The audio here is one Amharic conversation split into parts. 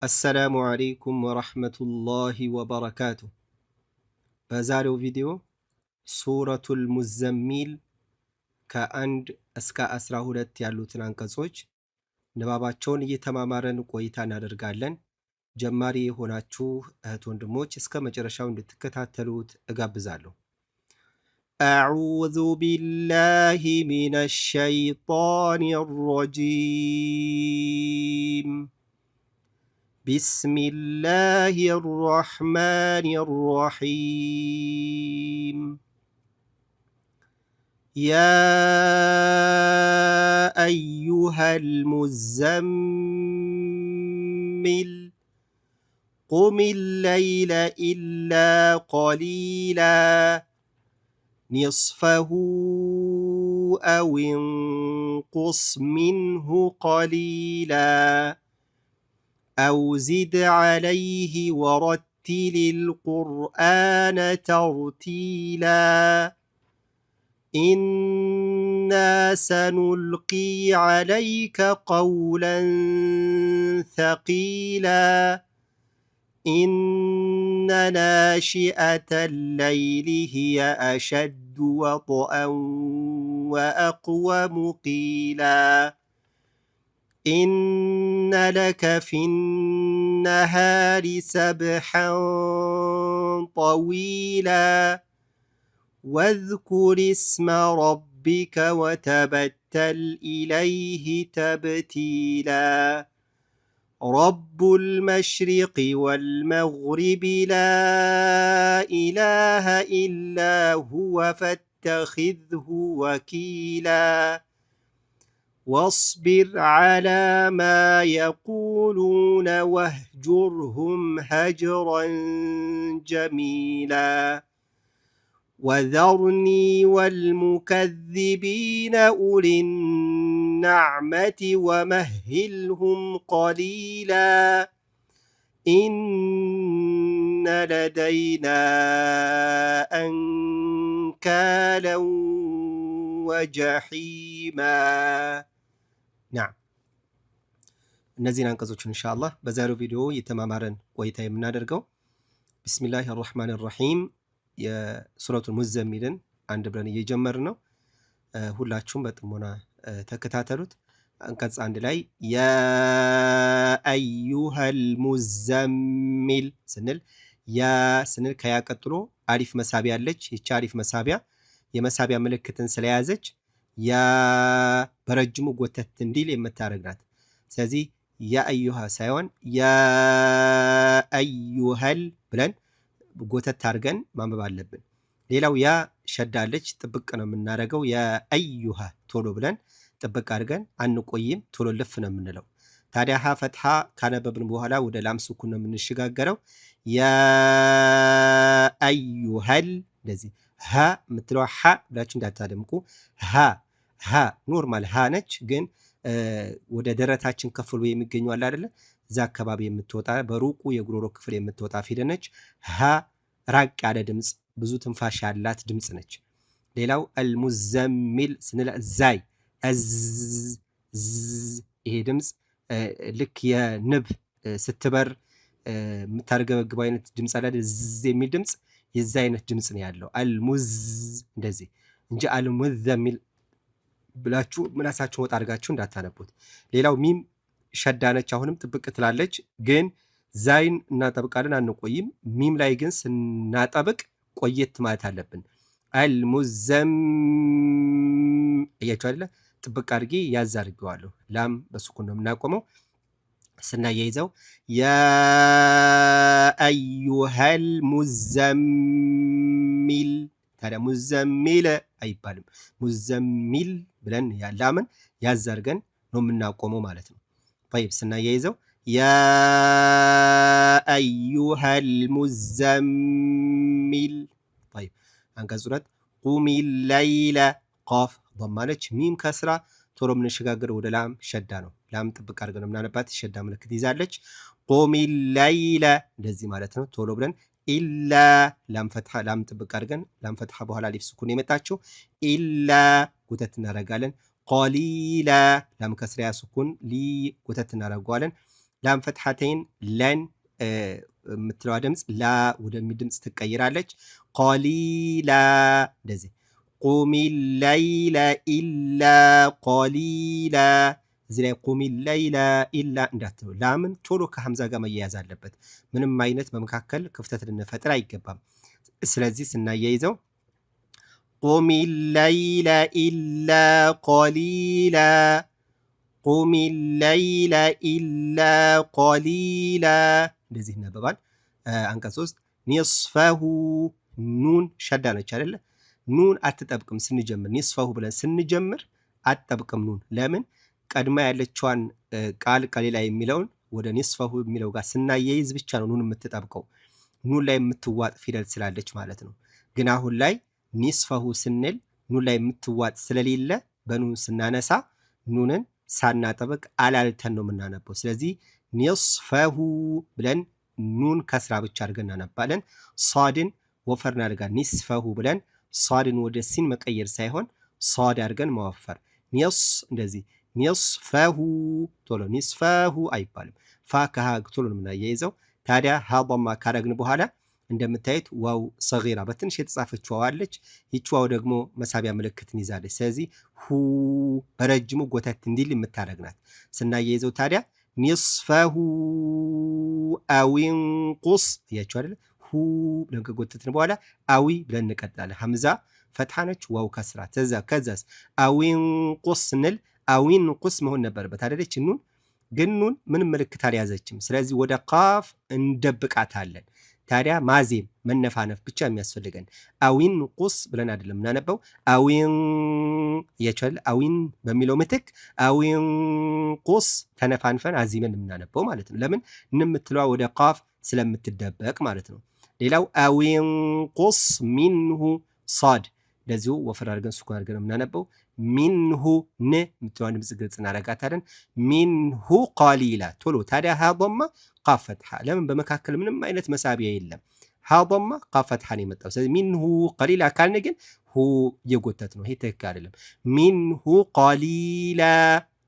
አሰላሙ አለይኩም ወረሕመቱላሂ ወበረካቱ። በዛሬው ቪዲዮ ሱረቱል ሙዘሚል ከ1 እስከ 12 ያሉትን አንቀጾች ንባባቸውን እየተማማረን ቆይታ እናደርጋለን። ጀማሪ የሆናችሁ እህት ወንድሞች እስከ መጨረሻው እንድትከታተሉት እጋብዛለሁ። አዑዙ ቢላሂ ሚነሽ ሸይጣኒር ረጂም بسم الله الرحمن الرحيم يا أيها المزمل قم الليل إلا قليلا نصفه أو انقص منه قليلا أو زد عليه ورتل القرآن ترتيلا إنا سنلقي عليك قولا ثقيلا إن ناشئة الليل هي أشد وطئا وأقوم قيلا إن لك في النهار سبحا طويلا واذكر اسم ربك وتبتل إليه تبتيلا رب المشرق والمغرب لا إله إلا هو فاتخذه وكيلا واصبر على ما يقولون واهجرهم هجرا جميلا وذرني والمكذبين أولي النعمة ومهلهم قليلا إن لدينا أنكالا وجحيما نعم እነዚህን አንቀጾች ኢንሻአላህ በዛሬው ቪዲዮ የተማማረን ቆይታ የምናደርገው ቢስሚላሂ አርራህማን አርራሂም የሱረቱል ሙዘሚልን አንድ ብለን እየጀመርን ነው። ሁላችሁም በጥሞና ተከታተሉት። አንቀጽ አንድ ላይ ያ አዩሃል ሙዘሚል ስንል ያ ስንል ከያ ቀጥሎ አሊፍ መሳቢያ አለች። ይቺ አሊፍ መሳቢያ የመሳቢያ ምልክትን ስለያዘች ያ በረጅሙ ጎተት እንዲል የምታደርግ ናት። ስለዚህ ያ አዩሃ ሳይሆን ያ አዩሃል ብለን ጎተት አድርገን ማንበብ አለብን። ሌላው ያ ሸዳለች፣ ጥብቅ ነው የምናደርገው። ያ አዩሃ ቶሎ ብለን ጥብቅ አድርገን አንቆይም፣ ቶሎ ልፍ ነው የምንለው። ታዲያ ሀ ፈትሐ ካነበብን በኋላ ወደ ላም ስኩን ነው የምንሸጋገረው። ያ አዩሃል እንደዚህ ሀ የምትለው ሀ ብላችሁ እንዳታደምቁ። ሀ ኖርማል ሀ ነች፣ ግን ወደ ደረታችን ከፍሎ የሚገኘው አለ አይደለ? እዛ አካባቢ የምትወጣ በሩቁ የጉሮሮ ክፍል የምትወጣ ፊደል ነች። ሀ ራቅ ያለ ድምፅ፣ ብዙ ትንፋሽ ያላት ድምፅ ነች። ሌላው አልሙዘሚል ስንል ዛይ ይሄ ድምፅ ልክ የንብ ስትበር የምታርገበግበው አይነት ድምፅ አለ ዝ የሚል ድምፅ፣ የዛ አይነት ድምፅ ነው ያለው። አልሙዝ እንደዚህ እንጂ አልሙዘሚል ብላችሁ ምላሳችሁን ወጣ አድርጋችሁ እንዳታነቡት። ሌላው ሚም ሸዳነች፣ አሁንም ጥብቅ ትላለች፣ ግን ዛይን እናጠብቃለን አንቆይም። ሚም ላይ ግን ስናጠብቅ ቆየት ማለት አለብን። አልሙዘም እያችሁ አይደለ? ጥብቅ አድርጌ ያዝ አድርጌዋለሁ። ላም በሱኩን ነው የምናቆመው። ስናያይዘው ያ አዩሃል ሙዘሚል። ታዲያ ሙዘሚል አይባልም፣ ሙዘሚል ብለን ላምን ያዝ አድርገን ነው የምናቆመው ማለት ነው። طيب ስናያይዘው ያ አዩሃል ሙዘሚል። طيب አንቀጽ 2 ቁሚ ለይለ ቃፍ ضمانች ሚም ከስራ ቶሎ የምንሸጋገር ወደ ላም ሸዳ ነው። ላም ጥብቅ አድርገን የምናነባት ሸዳ ምልክት ይዛለች። ቁሚ ለይለ እንደዚህ ማለት ነው። ቶሎ ብለን ኢላ ላም ፈትሐ ላም ጥብቅ አድርገን ላም ፈትሐ በኋላ አሊፍ ስኩን የመጣችው ኢላ ጉተት እናደርጋለን። ቀሊላ ላም ከስሪያ ስኩን ሊ ጉተት እናደርገዋለን። ላም ፈትሐተይን ለን የምትለዋ ድምፅ ላ ወደሚል ድምፅ ትቀይራለች። ቀሊላ እንደዚህ ቁሚ ለይለ ኢላ ቀሊላ እዚህ ላይ ቁሚ ለይለ ኢላ እንዳትሉ። ላምን ቶሎ ከሐምዛ ጋር መያያዝ አለበት። ምንም አይነት በመካከል ክፍተት ልንፈጥር አይገባም። ስለዚህ ስናያይዘው ቁሚ ለይለ ኢላ ቀሊላ ቁሚ ለይለ ኢላ ቀሊላ እንደዚህ ይነበባል። አንቀጽ 3 ኒስፈሁ ኑን ሸዳ ነች አይደለ? ኑን አትጠብቅም ስንጀምር። ኒስፈሁ ብለን ስንጀምር አትጠብቅም ኑን። ለምን? ቀድማ ያለችዋን ቃል ቀሊላ የሚለውን ወደ ኒስፈሁ የሚለው ጋር ስናያይዝ ብቻ ነው ኑን የምትጠብቀው። ኑን ላይ የምትዋጥ ፊደል ስላለች ማለት ነው። ግን አሁን ላይ ኒስፈሁ ስንል ኑን ላይ የምትዋጥ ስለሌለ በኑን ስናነሳ ኑንን ሳናጠብቅ አላልተን ነው የምናነበው። ስለዚህ ኒስፈሁ ብለን ኑን ከስራ ብቻ አድርገን እናነባለን። ሷድን ወፈር እናደርጋለን። ኒስፈሁ ብለን ሷድን ወደ ሲን መቀየር ሳይሆን ሷድ አድርገን መወፈር። ኒስ እንደዚህ ኒስፈሁ ቶሎ ኒስፈሁ አይባልም። ፋ ከሃ ቶሎ ነው የምናያይዘው። ታዲያ ሀማ ካረግን በኋላ እንደምታዩት ዋው ሰጊራ በትንሽ የተጻፈች ዋው አለች። ይች ዋው ደግሞ መሳቢያ ምልክትን ይዛለች። ስለዚህ ሁ በረጅሙ ጎተት እንዲል የምታደርግናት ስናያይዘው ታዲያ ኒስፈሁ አዊንቁስ እያችሁ አይደለ? ሁ ብለን ከጎተትን በኋላ አዊ ብለን እንቀጥላለን። ሐምዛ ፈትሐ ነች፣ ዋው ከስራ። ከዛስ አዊንቁስ ስንል አዊንቁስ መሆን ነበረበት አይደለች? ኑን ግን ኑን ምንም ምልክት አልያዘችም። ስለዚህ ወደ ቃፍ እንደብቃታለን። ታዲያ ማዜም መነፋነፍ ብቻ የሚያስፈልገን አዊን ቁስ ብለን አይደለም እናነበው። አዊን እያቸዋል አዊን በሚለው ምትክ አዊን ቁስ ተነፋንፈን አዚመን የምናነበው ማለት ነው። ለምን እንምትለዋ ወደ ቃፍ ስለምትደበቅ ማለት ነው። ሌላው አዊን ቁስ ሚንሁ ሷድ እንደዚሁ ወፈር አድርገን ሱኩን አድርገን የምናነበው። ሚንሁ ን የምትለዋን ድምፅ ግልጽ እናደርጋታለን። ሚንሁ ቀሊላ ቶሎ። ታዲያ ሀማ ቃፍ ፈትሐ። ለምን? በመካከል ምንም አይነት መሳቢያ የለም። ሀማ ቃፍ ፈትሐ ነው የመጣው። ስለዚህ ሚንሁ ቀሊላ ካልን ግን ሁ እየጎተት ነው። ይሄ ትክክል አይደለም። ሚንሁ ቀሊላ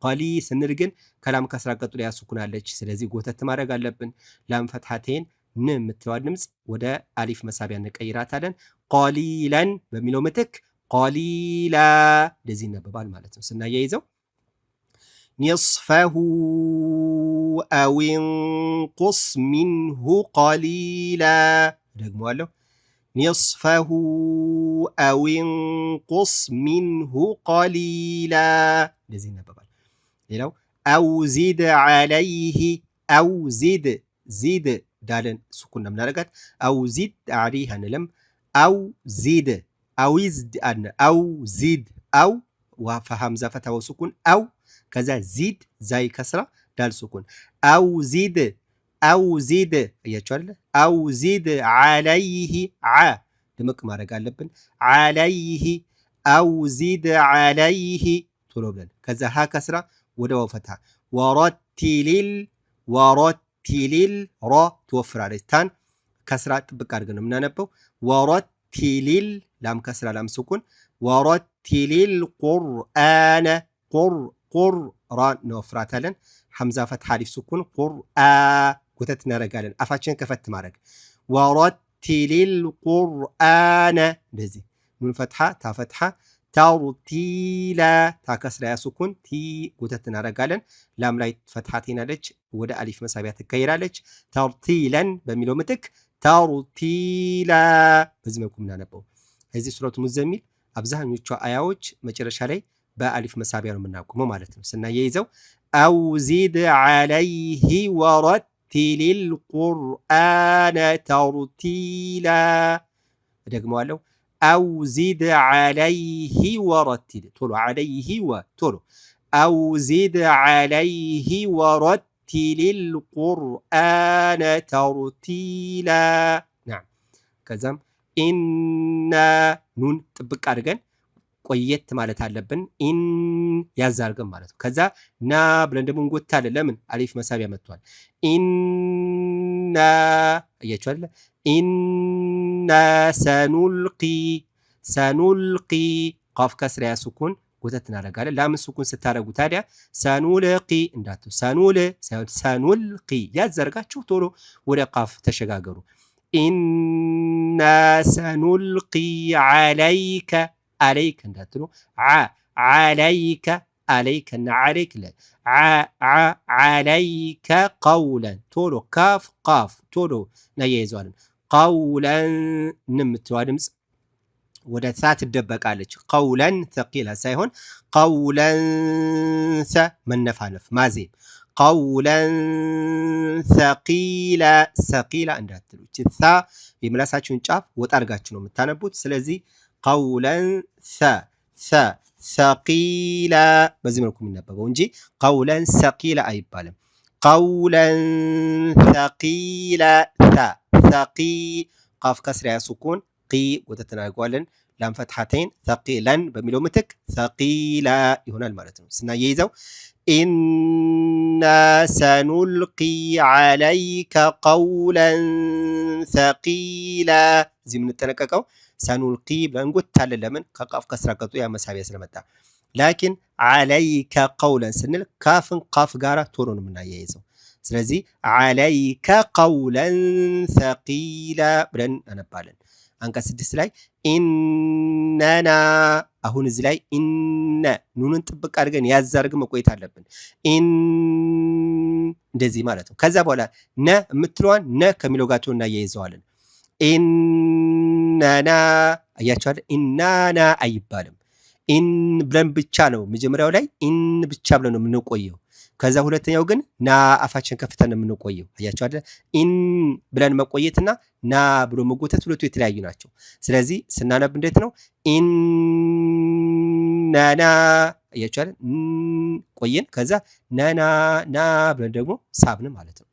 ቀሊ ስንል ግን ከላም ከስራ ቀጥሎ ያሱኩናለች። ስለዚህ ጎተት ማድረግ አለብን። ላም ፈትሐቴን ን የምትለዋን ድምፅ ወደ አሊፍ መሳቢያ እንቀይራታለን። ቀሊላን በሚለው ምትክ ቀሊላ እንደዚህ ይነበባል ማለት ነው። ስናያይዘው ኒስፈሁ አዊንቁስ ሚንሁ ቀሊላ ደግሞዋለሁ። ኒስፈሁ አዊንቁስ ሚንሁ ቀሊላ እንደዚህ ይነበባል። ሌላው አው ዚድ ዐለይህ አው ዚድ ዚድ ዳለን ሱኩን ምናደርጋት አው ዚድ ዐለይህ አንለም። አው ዚድ አዊዝድ አነ አው ዚድ አው ፈሐምዛ ፈታው ሱኩን አው ከዛ ዚድ ዛይ ከስራ ዳል ሱኩን አው ዚድ እያችሁ አይደለ? አው ዚድ ዐለይህ ዓ ድምቅ ማድረግ አለብን። ዐለይህ አው ዚድ ዐለይህ ቶሎ ብለን ከዛ ሀ ከስራ ወደ ዋው ፈታ ወረቲሊል ሮ ትወፍራለች። ታን ከስራ ጥብቅ አድርገን ነው የምናነበው። ወረቲሊል ላም ከስራ ላም ሱኩን ወረቲሊል ቁርአነ ቁር ራ እንወፍራታለን። ሐምዛ ፈትሐ አሊፍ ሱኩን ቁርአ ጎተት እናደርጋለን። አፋችንን ከፈት ማድረግ ወረቲሊል ቁርአነ እንደዚህ ኑን ፈትሐ ታ ፈትሐ ተርቲላ ታ ከስራ ያ ሱኩን ቲ ጎተት እናደርጋለን። ላም ላይ ፈትሐቴን አለች ወደ አሊፍ መሳቢያ ትቀይራለች። ተርቲለን በሚለው ምትክ ተርቲላ በዚህ መልኩ የምናነበው። እዚህ ሱረቱ ሙዘሚል አብዛኞቹ አያዎች መጨረሻ ላይ በአሊፍ መሳቢያ ነው የምናቆመው ማለት ነው። ስናያይዘው አው ዚድ ዐለይህ ወረቲሊል ቁርአነ ተርቲላ ደግመዋለሁ። አው ዚድ ዐለይህ ወረቲል ቶሎ ዐለይህ ቶሎ አው ዚድ ዐለይህ ወረቲሊል ቁርአነ ተርቲላ ናም ከዛም ኢና ኑን ጥብቅ አድርገን ቆየት ማለት አለብን። ኢን ያዝ አድርገን ማለት ነው። ከዛ ና ብለን ደግሞ እንጎታለን። ለምን? አሊፍ መሳቢያ መጥቷል። ኢና እያችሁ አይደለ? ኢና ሰኑልቂ ቃፍ ከስራ ያ ሱኩን ጎተት እናደርጋለን። ላምን ሱኩን ስታደርጉ ታዲያ ሰኑልቂ እንዳትሉ ሰኑል ሳይሆን ሰኑልቂ ያዘርጋችሁ ቶሎ ወደ ቃፍ ተሸጋገሩ። ኢና ሰኑልቂ ዓለይከ ዓለይከ እንዳትሉ ዓለይከ عليك أن عليك لا عليك قولا تولو كاف قاف تولو نيزوان قولا نمتوا دمس ودا ثات الدبك عليك قولا ثقيلا سايهون قولا من نفعنف ما زين قولا ثقيلا ثقيلا عندها تلو ثا يملاساتشون شاف وتارغاتشون متانبوت سلازي قولا ثا ثقيلا بزي መልኩ የሚነበበው እንጂ قولا ثقيلا አይባልም። قولا ثقيلا ثقي قاف كسر يا سكون قي ወተተናጓለን ላም ፈትሐተይን ثقيلا በሚለው ምትክ ثقيلا ይሆናል ማለት ነው። ስናየይዘው إنا سنلقي عليك قولا ثقيلا እዚህ የምንጠነቀቀው ሰኑልቂ ብለን ጎታለን። ለምን ከቃፍ ከስራ ቀጥሎ ያ መሳቢያ ስለመጣ። ላኪን عليك قولا ስንል ካፍን ቃፍ ጋራ ቶሎ ነው የምናያይዘው። ስለዚህ عليك قولا ثقيلا ብለን አነባለን። አንቀጽ 6 ላይ ኢነና አሁን እዚህ ላይ ኢነ ኑንን ጥብቅ አድርገን ያዛርግ መቆየት አለብን። እንደዚህ ማለት ነው። ከዛ በኋላ ነ የምትለዋን ነ ከሚለው ጋር እናያይዘዋለን። ኢነና አያችኋል። ኢናና አይባልም። ኢን ብለን ብቻ ነው መጀመሪያው ላይ ኢን ብቻ ብለን ነው የምንቆየው። ከዛ ሁለተኛው ግን ና አፋችን ከፍተን ነው የምንቆየው። አያችኋል። ኢን ብለን መቆየትና ና ብሎ መጎተት ሁለቱ የተለያዩ ናቸው። ስለዚህ ስናነብ እንዴት ነው? ኢነና አያችኋል። ቆየን ከዛ ነና ና ብለን ደግሞ ሳብን ማለት ነው።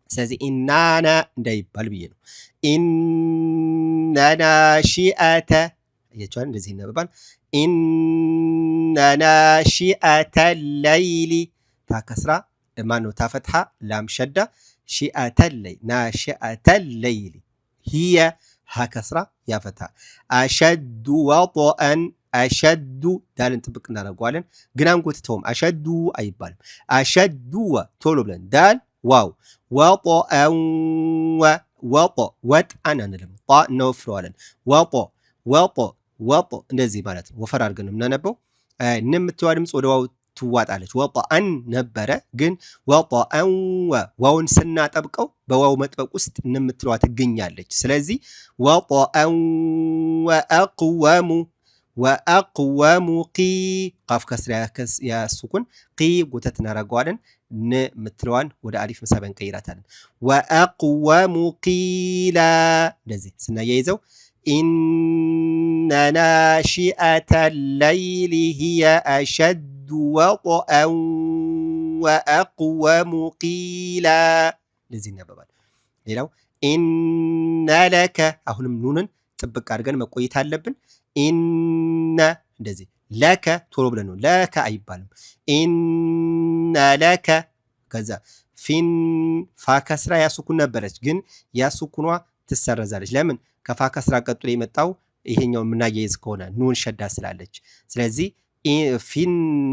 ስለዚህ ኢናና እንዳይባል ብዬ ነው። ኢነና ሺአተ አያችኋል። እንደዚህ ይነበባል። ኢነና ሺአተ ለይሊ ታከስራ ማነው ታፈትሐ ላም ሸዳ ሺአተ ለይ ናሺአተ ለይሊ هي هكسራ ያፈትሐ አሸዱ ወطአን አሸዱ ዳልን ጥብቅ እናደርገዋለን። ግን አንጎትተውም አሸዱ አይባልም። አሸዱ ቶሎ ብለን ዳል ዋው ወطአን ወጦ ወጥአን አንልም። ጣ እናወፍረዋለን። ወጦ እንደዚህ ማለት ነው። ወፈር አድርገን ነው የምናነበው። የምትዋ ድምፅ ወደ ዋው ትዋጣለች። ወጣአን ነበረ ግን ወጣአን ዋውን ስናጠብቀው በዋው መጥበቅ ውስጥ የምትለዋ ትገኛለች። ስለዚህ ወጣአን ወአቅወሙ ቂ ቃፍ ከስራ ያሱኩን ቂ ጎተት እናደርገዋለን። ን የምትለዋን ወደ አሊፍ መሳቢያ እንቀይራታለን። ወአቅወሙ ቂላ እንደዚህ ስናያይዘው ኢነ ናሺአተ ለይሊ ሂየ አሸዱ ወطአን ወአቅወሙ ቂላ እንደዚህ ይነበባል። ሌላው ኢነ ለከ አሁንም ኑንን ጥብቅ አድርገን መቆየት አለብን። ኢነ እንደዚህ ለከ ቶሎ ብለን ነው። ለከ አይባልም። ኢነ ለከ ከዛ ፊን ፋ ከስራ ያሱኩን ነበረች ግን ያሱኩኗ ትሰረዛለች። ለምን? ከፋ ከስራ ቀጥሎ የመጣው ይሄኛው የምናያይዝ ከሆነ ኑን ሸዳ ስላለች። ስለዚህ ፊን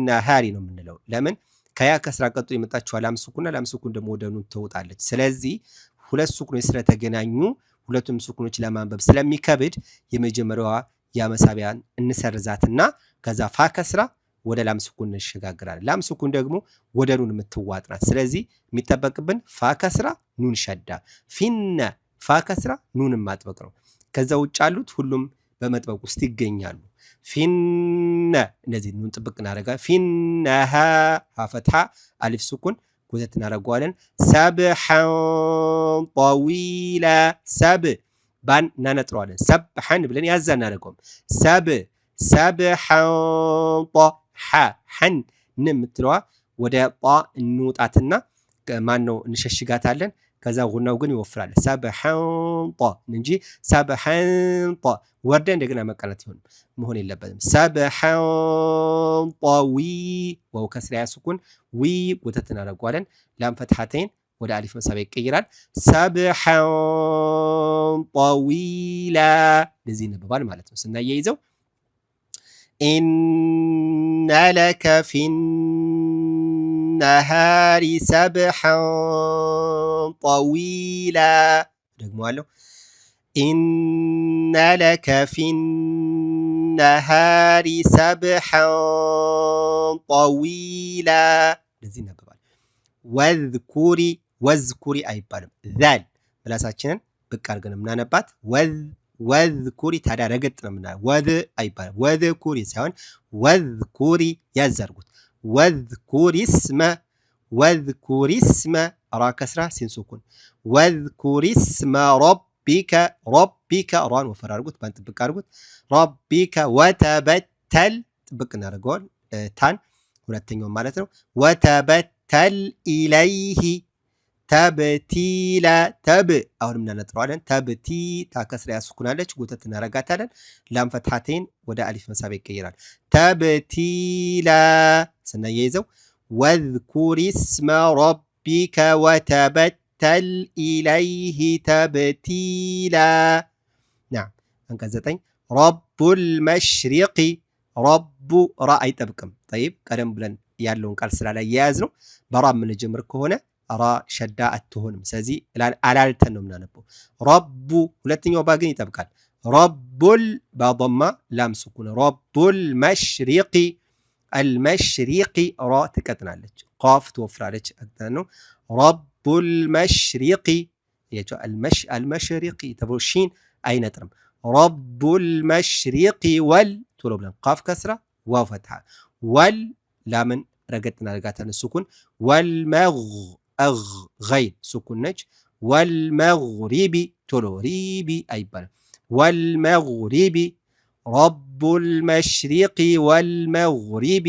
ነሃሪ ነው የምንለው። ለምን? ከያ ከስራ ቀጥሎ የመጣችው ላም ሱኩንና ላም ሱኩን ደግሞ ወደ ኑን ትወጣለች። ስለዚህ ሁለት ሱኩኖች ስለተገናኙ ሁለቱም ሱኩኖች ለማንበብ ስለሚከብድ የመጀመሪያዋ ያ መሳቢያን እንሰርዛትና ከዛ ፋ ከስራ ወደ ላም ሱኩን እንሸጋግራለን። ላም ሱኩን ደግሞ ወደ ኑን የምትዋጥ ናት። ስለዚህ የሚጠበቅብን ፋ ከስራ ኑን ሸዳ፣ ፊነ ፋ ከስራ ኑንን ማጥበቅ ነው። ከዛ ውጭ ያሉት ሁሉም በመጥበቅ ውስጥ ይገኛሉ። ፊነ እንደዚህ ኑን ጥብቅ እናደርጋለን። ፊነሃ ፈትሐ አሊፍ ሱኩን ጎተት እናደርገዋለን። ሰብሐን ጠዊላ ሰብ ባን እናነጥረዋለን። ሰብሐን ብለን ያዛ እናደርገውም። ሰብሐን ሐን የምትለዋ ወደ ጣ እንውጣትና ማን ነው እንሸሽጋታለን። ከዛ ጉናው ግን ይወፍራል። ሰብሐን እንጂ ሰብሐን ወርደ እንደገና መቀላት ይሆን መሆን የለበትም። ሰብሐን ጠዊ ወው ከስራ ያስኩን ዊ ጎተት እናደርገዋለን። ላም ፈትሐተይን ወደ አሊፍ መሳቢያ ይቀይራል። ሰብሐን ጠዊላ እንደዚህ ይነበባል ማለት ነው። ስናያይዘው إن لك في النهار سبحا طويلا ደግመዋለሁ إن لك في النهار سبحا طويلا ለዚህ ይነበባል ወዝኩሪ አይባልም ዛል ምላሳችንን ብቅ አድርገን የምናነባት ወዝኩሪ ታዲያ ረገጥ ነው የምናየው ወዝ አይባልም ወዝኩሪ ሳይሆን ወዝኩሪ ያዛርጉት ወዝኩሪ ስመ ራ ከስራ ሲን ሱኩን ወዝኩሪ ስመ ረቢከ ራን ወፈር አድርጉት ባን ጥብቅ አድርጉት ረቢከ ወተበተል ጥብቅ እናደርገዋል ታን ሁለተኛው ማለት ነው ወተበተል ኢለይሂ ተብቲላ አሁንም እናነጥረዋለን ተብቲ ታከስራ ያስኩናለች ጎተት እናረጋታለን ላም ፈትሐቴን ወደ አሊፍ መሳብ ይቀየራል ተብቲላ ስናያይዘው ወዝኩሪ ስመ ረቢከ ወተበተል ኢለይሂ ተብቲላ ናም አንቀጽ 9 ረቡል መሽሪቂ ረቡ ራ አይጠብቅም طيب ቀደም ብለን ያለውን ቃል ስላላያያዝ ነው በራ የምንጀምር ከሆነ ራ ሸዳ አትሆንም ስለዚህ አላልተን ነው የምናነበው ረቡ ሁለተኛው ባ ግን ይጠብቃል ረቡል ባضማ ላም ስኩን ረቡል መሽሪቂ المشرق ራ ትቀጥናለች ቃፍ ትወፍራለች ነው ረቡል መሽሪቂ ያቸው المشرق ተብሎ ሺን አይነጥርም ረቡል መሽሪቂ ወል ቶሎ ብለን ቃፍ ከስራ ዋው ፈትሐ ወል ላምን ረገጥ እናደርጋታለን ስኩን غين سكون نج والمغربي تولو ريبي أيبال والمغربي رب المشرق والمغرب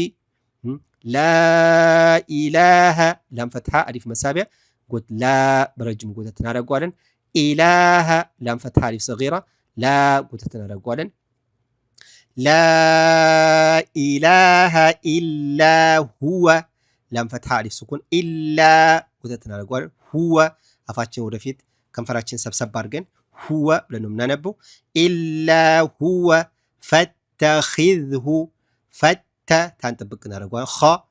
لا إله لام فتحة ألف مسابع قلت لا برجم قلت تنارا قوالا إله لام فتحة ألف صغيرة لا قلت تنارا قوالا لا إله إلا هو لام فتحة ألف سكون إلا قلت تنارا قوالا هو أفاتشن ودفيت كم فراتشن سبسب بارجن هو لأنه منانبو إلا هو فاتخذه تانتبقنا رجوان خا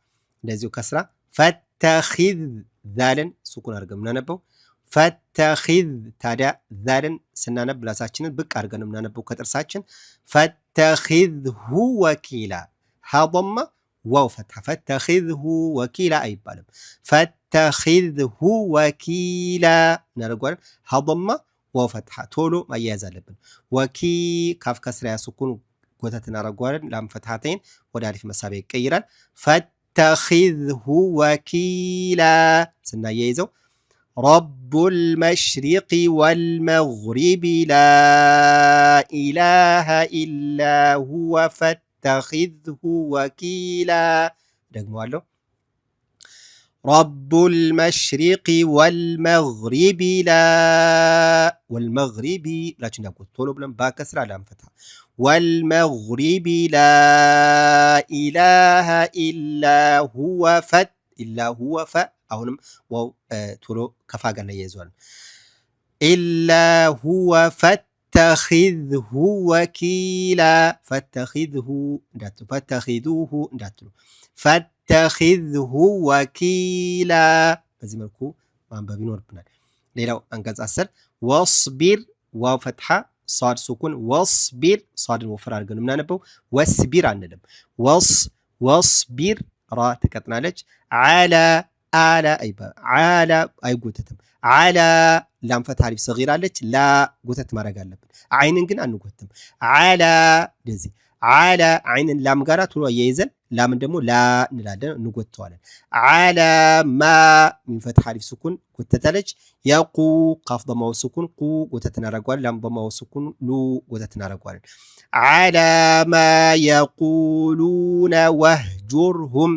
لازيو كسرة فاتخذ ذالن سكون أرجع منانبو فاتخذ تادا ذالن سنانب لا ساتشن بق أرجع منانبو كتر ساتشن فاتخذه وكيلا ها ضمة واو فتحة فاتخذه وكيلا أي بالم فاتخذه وكيلا نرجوان ها ضمة واو فتحة تولو ما يزالبن وكي كاف كسرة سكون قوتتنا رجوان لام فتحتين وداري في مسابق كيران فاتخذه وكيلا سنة يزو رب المشرق والمغرب لا إله إلا هو فاتخذه وكيلا رقموا له رب المشرق والمغرب لا والمغرب لا تنقول طولوا بلن باكسر لام فتحة والمغرب لا إله إلا هو إلا هو أهونم واو طولوا كفاقنا يزوان إلا هو فاتخذه وكيلا فاتخذوه داتلو فاتخذه وكيلا بزي ملكو ማንበብ ይኖርብናል ሌላው አንቀጽ 10 واصبر واو فتحة صاد سكون واصبر صاد وفر አድርገን ምናነበው ወስቢር አንልም واصبر ራ ተቀጥናለች على على አይጎተትም على ላም ፈትሐ አሊፍ ሰጊራ አለች ላ ጎተት ማድረግ አለብን አይንን ግን አንጎተትም على እንደዚህ على አይንን ላም ጋራ ቶሎ ያይዘን ላምን ደግሞ ላ እንላለን እንጎተዋለን على ما من فتح الف سكون ጎተታለች يقو قاف ضمه سكون قو ጎተት እናደርጋለን ላም ضمه سكون ሉ ጎተት እናደርጋለን على ما يقولون واهجرهم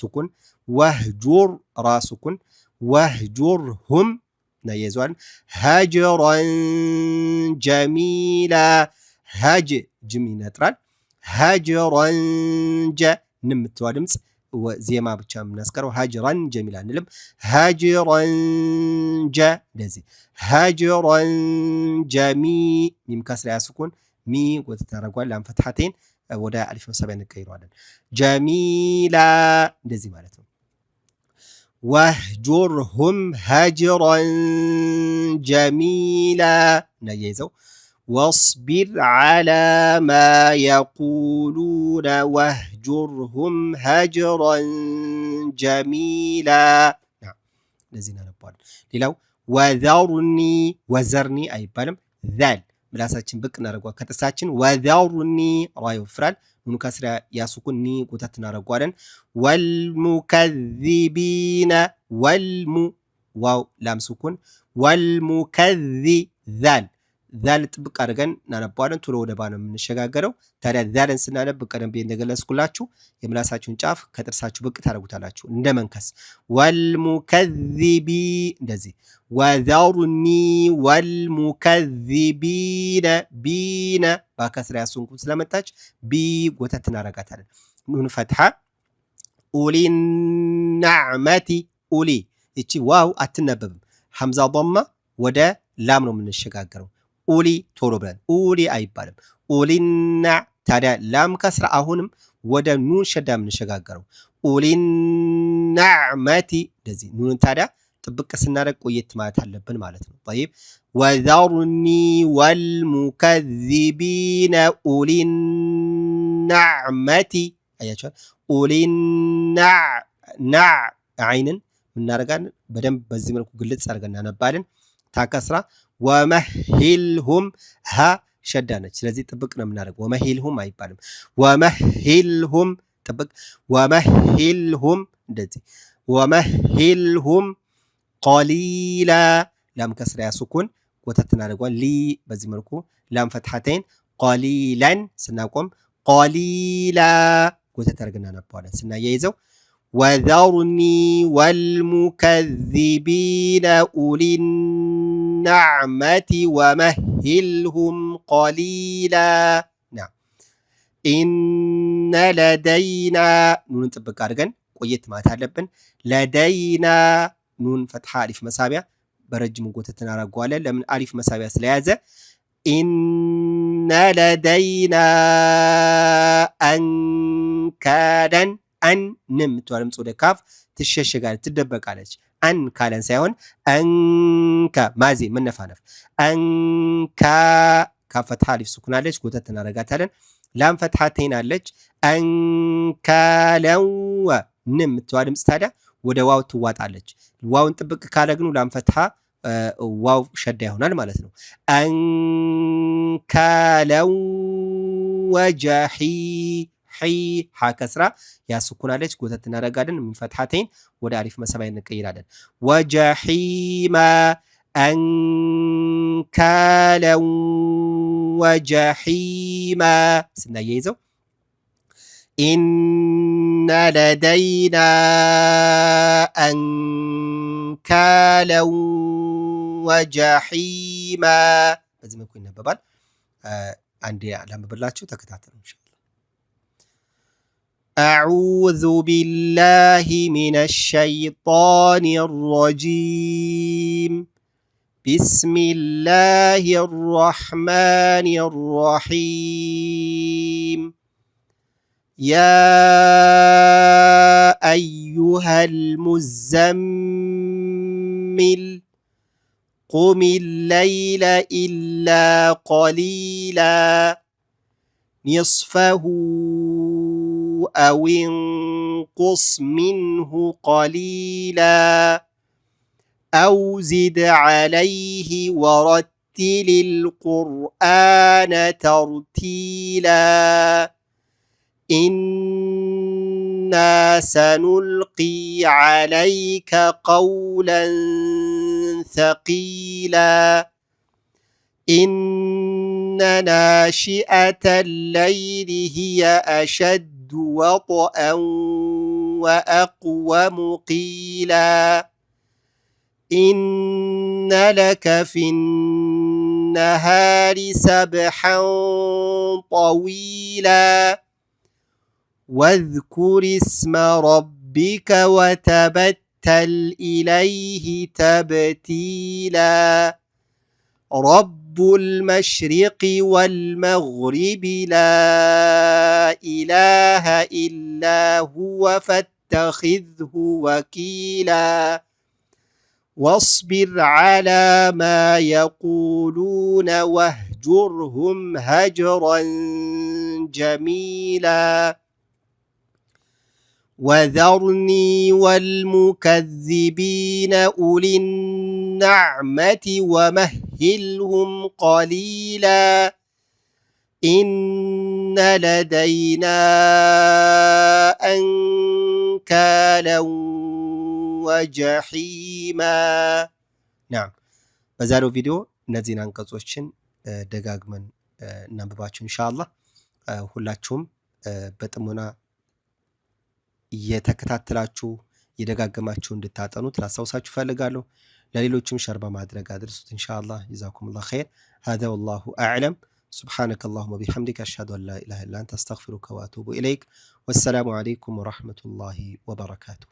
سكون واهجر را سكون واهجرهم نيزوان هجرا جميلا هج جميل نطرال هجرا نمتوا دمጽ وزيما ብቻ ምናስቀረው هجرا جميلا እንልም هجرا ለዚህ هجرا جميل ሚም ከስራ ያስኩን ሚ ወተታረጓል ላም ፈትሐቴን ወደ አሊፍ መሳቢያ እንቀይረዋለን። ጀሚላ እንደዚህ ማለት ነው። ወህጁርሁም ሀጅረን ጀሚላ እናያይዘው واصبر على ما يقولون واهجرهم هجرا جميلا لذين نبال ليلو وذرني وزرني أي بالم ذال ملاساتشن بك نارقوا كتساتشن وذرني رايو فرال منكسر ياسكني قتتنا رقوالا والمكذبين واو لام سكون والمكذي ذال ዛል ጥብቅ አድርገን እናነባዋለን። ቶሎ ወደ ባ ነው የምንሸጋገረው። ታዲያ ዛልን ስናነብ ቀደም ብዬ እንደገለጽኩላችሁ የምላሳችሁን ጫፍ ከጥርሳችሁ ብቅ ታደርጉታላችሁ እንደ መንከስ። ወልሙከዚቢ እንደዚህ ወዛሩኒ ወልሙከዚቢነ ቢነ በከስራ ያሱንኩን ስለመጣች ቢ ጎተት እናረጋታለን። ኑን ፈትሐ ኡሊ ናዕመቲ ኡሊ እቺ ዋው አትነበብም። ሐምዛ ضማ ወደ ላም ነው የምንሸጋገረው። ኡሊ ቶሎ ብለን ኡሊ አይባልም። ኡሊና ታዲያ ላም ከስራ አሁንም ወደ ኑን ሸዳ የምንሸጋገረው ኡሊናዕመቲ እንደዚህ ኑን ታዲያ ጥብቅ ስናደርግ ቆየት ማለት አለብን ማለት ነው። طيب ወዛሩኒ ወልሙከዚቢነ ኡሊናዕመቲ አያችኋል። ኡሊና አይንን ምናረጋለን በደንብ በዚህ መልኩ ግልጽ አድርገን እናነባለን። ታከስራ ወመሂልሁም ሀ ሸዳ ነች። ስለዚህ ጥብቅ ነው የምናደርገው። ወመሂልሁም አይባልም። ወመሂልሁም ጥብቅ ወመሂልሁም እንደዚህ ወመሂልሁም ቀሊላ ላም ከስራ ያሱኩን ጎተት እናደርገዋል። ሊ በዚህ መልኩ ላም ፈትሐተይን ቀሊላን ስናቆም ቀሊላ ጎተት አድርገን እናነባዋለን። ስናያይዘው ወዛሩኒ ወልሙከዚቢነ ኡሊናዕመቲ ወመሂልሁም ቀሊላ ኢነ ለደይና ኑን ጥብቅ አድርገን ቆየት ማለት አለብን። ለደይና ኑን ፈትሐ አሊፍ መሳቢያ በረጅሙ ጎተት እናደርገዋለን። ለምን አሊፍ መሳቢያ ስለያዘ ኢነ ለደይና አንካደን አን ንም ትወርም ወደ ካፍ ትሸሸጋለች ትደበቃለች። አን ካለን ሳይሆን አንካ ማዚ መነፋነፍ አንካ ካፈትሐ አሊፍ ሱኩን አለች ጎተት እናረጋታለን። ላም ፈትሐተይን አለች አንካለው ንም ትወርም ታዲያ ወደ ዋው ትዋጣለች። ዋውን ጥብቅ ካለግኑ ላም ፈትሐ ዋው ሸዳ ይሆናል ማለት ነው። አንካለው ወጀሂ ሒ ሐ ከስራ ያስኩናለች ጎተት እናደርጋለን። ምን ፈትሐተይን ወደ አሊፍ መሳቢያ እንቀይራለን። ወጀሂማ አንካለው ወጀሂማ ስናያይዘው ኢነ ለደይና አንካለው ወጀሂማ በዚህ መልኩ ይነበባል። አንዴ ላንብብላችሁ ተከታተሉ ኢንሻአላህ። أعوذ بالله من الشيطان الرجيم بسم الله الرحمن الرحيم يا أيها المزمل قم الليل إلا قليلا نصفه أو انقص منه قليلا أو زد عليه ورتل القرآن ترتيلا إنا سنلقي عليك قولا ثقيلا إن ناشئة الليل هي أشد وطئا وأقوم قيلا إن لك في النهار سبحا طويلا واذكر اسم ربك وتبتل إليه تبتيلا رب المشرق والمغرب لا إله إلا هو فاتخذه وكيلا واصبر على ما يقولون واهجرهم هجرا جميلا وذرني والمكذبين أولي النعمة ومهلهم قليلا إن لدينا أنكالا وجحيما نعم በዛሬው ቪዲዮ እነዚህን አንቀጾችን ደጋግመን እናንብባቸው ኢንሻአላህ ሁላችሁም በጥሞና እየተከታተላችሁ የደጋገማችሁ እንድታጠኑት ላስታውሳችሁ ፈልጋለሁ ለሌሎችም ሸር በማድረግ አድርሱት ኢንሻአላህ ጀዛኩሙላሁ ኸይር هذا والله أعلم سبحانك اللهم وبحمدك أشهد أن لا إله إلا أنت أستغفرك وأتوب إليك والسلام عليكم ورحمة الله وبركاته